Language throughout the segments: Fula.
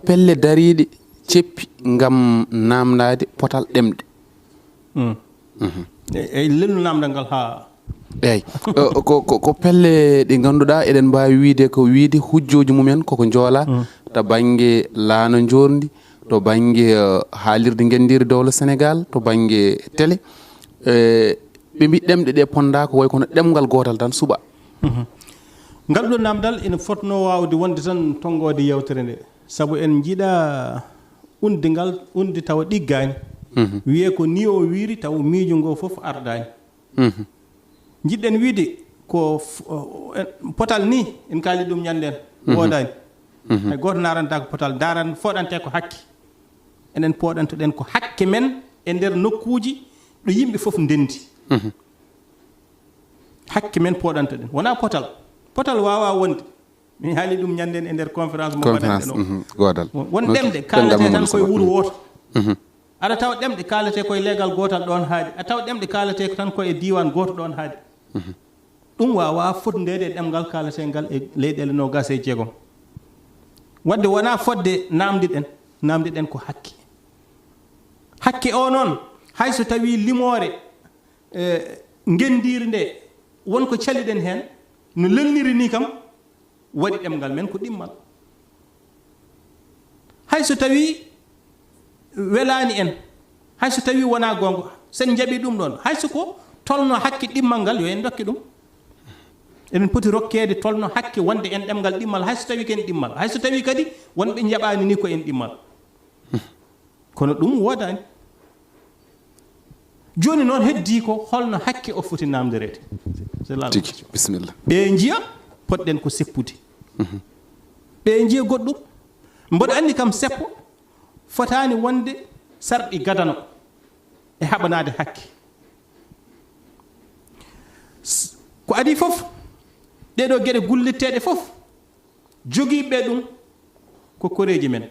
pelle dariiɗe ceppi ngam namdade potal ɗemɗe e lennu namdal ngal ha eyyi ko pelle ɗe ganduɗa eɗen mbawi wiide ko wiide hujjoji mumen koko joola to banggue laana jordi to banggue haalirde gendiri dowla Sénégal to banggue télé ɓe mbi ɗemɗe ɗe ponda ko way kono ɗemgal gotal tan suuɓa ngal ɗo namdal ene fotno wawde wonde tan tonggode yewtere nde saabu en jiiɗa unde tawa ɗiggani wiye ko ni o wiiri taw miijo ngo foof ardani jiɗɗen wiide ko potal ni en kaali ɗum ñanden woodani hay goto naranta ko potal daran foɗante ko hakke enen poɗantoɗen ko hakke men e nder nokkuji ɗo yimɓe foof ndendi hakke men poɗantoɗen wona potal wawa wonde mi haali ɗum ñanden e nder conférence mo waɗanɗen o godal won ɗemɗe kalate tan koye wuuro woto aɗa taw ɗemɗe kalate koye leegal gotal ɗon haadi a taw ɗemɗe kalate tan koye diwan goto ɗon haadi ɗum wawa fotndede e ɗemgal kalate ngal e leyɗele 26 wadde wona fodde namdiɗen ko hakke o noon hayso tawi limore gendiri nde wonko caliɗen hen no lelniri ni kam waɗi ɗemgal men ko ɗimmal hayso tawi welani en hayso tawi wona gonga sen jaaɓi ɗum ɗon hayso ko tolno hakke ɗimmal ngal yo en dokki ɗum eɗen poti rokkede tolno hakke wonde en ɗemgal ɗimmal hayso tawi ken ɗimmal hayso tawi kadi wonɓe jaɓani ni ko en ɗimmal kono ɗum wodani joni noon heddi ko holno hakke o foti namdirede tigi bisimilla ɓe jiya poɗɗen ko seppude ɓe jiya goɗɗum mboɗo andi kam seppo fotani wonde sarɗi gadano e haɓanade hakke ko adi fof ɗeɗo gueɗe gullitteɗe fof jogiiɓe ɗum ko koreji men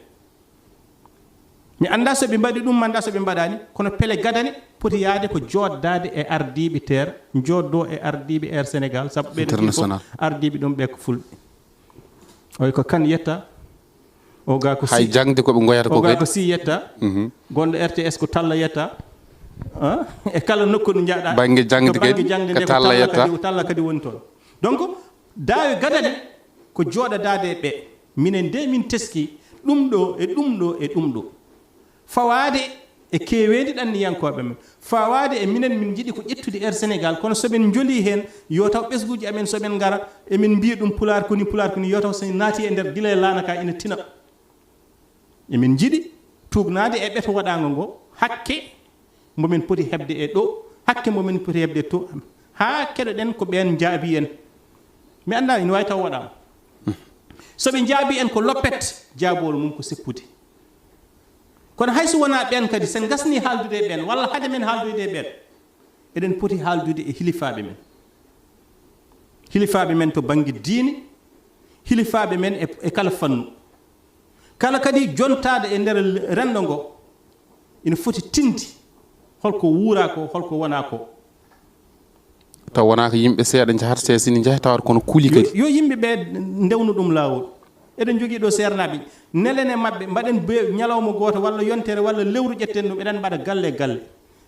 mi anda so ɓe mbaɗi ɗum mi anda so ɓe mbaɗani kono pele gadane poti yaade ko joddade e ardiɓe terre joddo e ardiɓe air Sénégal saabu ɓeɗo ardiɓe ɗum ɓe ko fulɓe oy ko kan yetta o ga ko hay jangde koɓe goyata ko ko si yetta gonɗo RTS ko talla yetta e kala nokku ɗo jaaɗa banggue jangde kadi ko talla yetta talla kadi woni toon donc daawi gadane ko jooɗodade ɓe minen de min teski ɗum ɗo e ɗum ɗo e ɗum ɗo fawade e kewendi ɗanniyankoɓe men fawade e minen min jiiɗi ko ƴettude air Sénégal kono soɓen joli hen yo taw ɓesguji amen soɓen gara emin mbiya ɗum pular koni yo taw so naati e nder gila e lanaka ina tina emin jiiɗi tugnade e ɓeto waɗago ngo hakke momin poti hebde e ɗo hakke momin poti hebde to ha keɗoɗen ko ɓen jaabi en mi anda ina wawi taw waɗama soɓe jaabi en ko loppet jaabol mum ko seppude kono hayso wona ɓen kadi sen gasni haaldude e ɓen walla haade men haaldude e ɓen eɗen poti haaldude e hilifaɓe men to banggue diine hilifaɓe men e kala fannu kala kadi jontade e nder rendo ngo ina foti tindi holko wuura ko holko wona ko taw wona ko yimɓe seeɗa jahata sini jeeha tawata kono kuuli kadi yo yimɓe ɓe ndewnu ɗum lawol eɗen jogui ɗo sernaɓe nelene mabɓe mbaɗen ñalawma goto walla yontere walla lewru ƴetten ɗum eɗen mbaɗa galle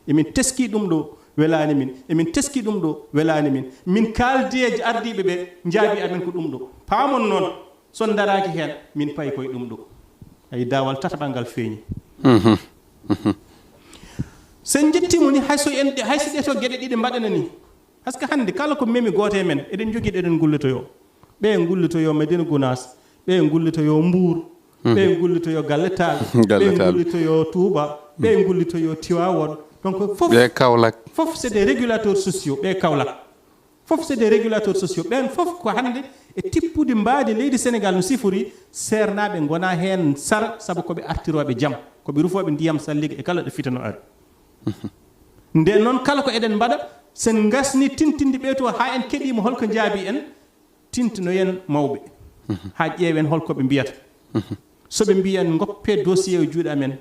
emin teski ɗum ɗo welani min emin teski ɗum ɗo welani min kaldeji ardiɓe ɓe jaabi amen ko ɗum ɗo paamon noon son daraki hen min payi koye ɗum ɗo ay dawal tataɓal ngal feeñi sen jettimo ni hayso ɗeto gueɗe ɗiɗi mbaɗana ni par ce que hande kala ko memi goto e men eɗen jogui ɗeɗen gullitoyo ɓe gullitoyo Medina Gounass ɓe gullitoyo Mbour ɓe gullitoyo Galletal ɓe gullitoyo Touba ɓe gullitoyo Tivaouane donc ɓe Kaolack fof c'est des régulateurs sociaux ɓe Kaolack fof c'est des régulateurs sociaux ɓen fof ko hande e tippude mbaadi leydi Sénégal no sifori sernaɓe gona hen sara saabu koɓe artiroɓe jaam koɓe rufoɓe ndiyam salliga e kala ɗo fitano ari nden noon kala ko eɗen mbaɗa sen gasni tintinde ɓe to ha en keeɗima holko jaabi en tintinoyen mawɓe ha ƴeewen holkoɓe mbiyata soɓe mbiyan goppe dossier e juuɗe amen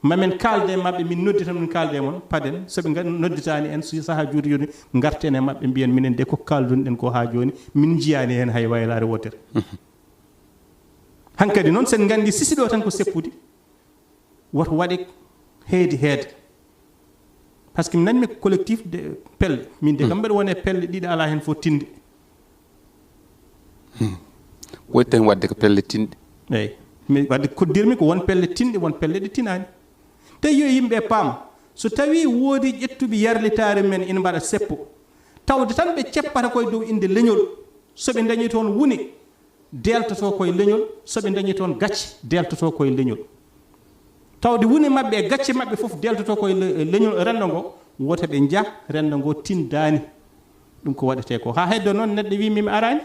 mamen kalde mabɓe min noddita min kalde moon paden soɓe nodditani en saaha juuɗe joni garten e mabɓe mbiyen minen de ko kaldunɗen ko ha joni min jiyani hen hay waylare wotere hankadi noon sen nganndi sisiɗo tan ko seppude woto waɗe heede par ce que mi nanmi ko collectif de pelle min de kam mbeɗa wone pelle ɗiɗi ala hen fof tinde woyti tan wadde ko pelle tinɗe eyi mi wadde koddirmi ko won pelle tinɗe won pelle ɗe tinani te yo yimɓe paam so tawi woodi ƴettuɓe yarlitare men ina mbaɗa seppo tawde tan ɓe ceppata koye dow inde leñol soɓe dañi toon woni deltoto koye leñol soɓe dañi toon gacce deltoto koye leñol tawde woni maɓɓe e gacce maɓɓe fof deltoto koye leñol renndo ngo wota ɓe jah renndo ngo tindani ɗum ko waɗete ko ha heddo noon neɗɗo wi mimi arani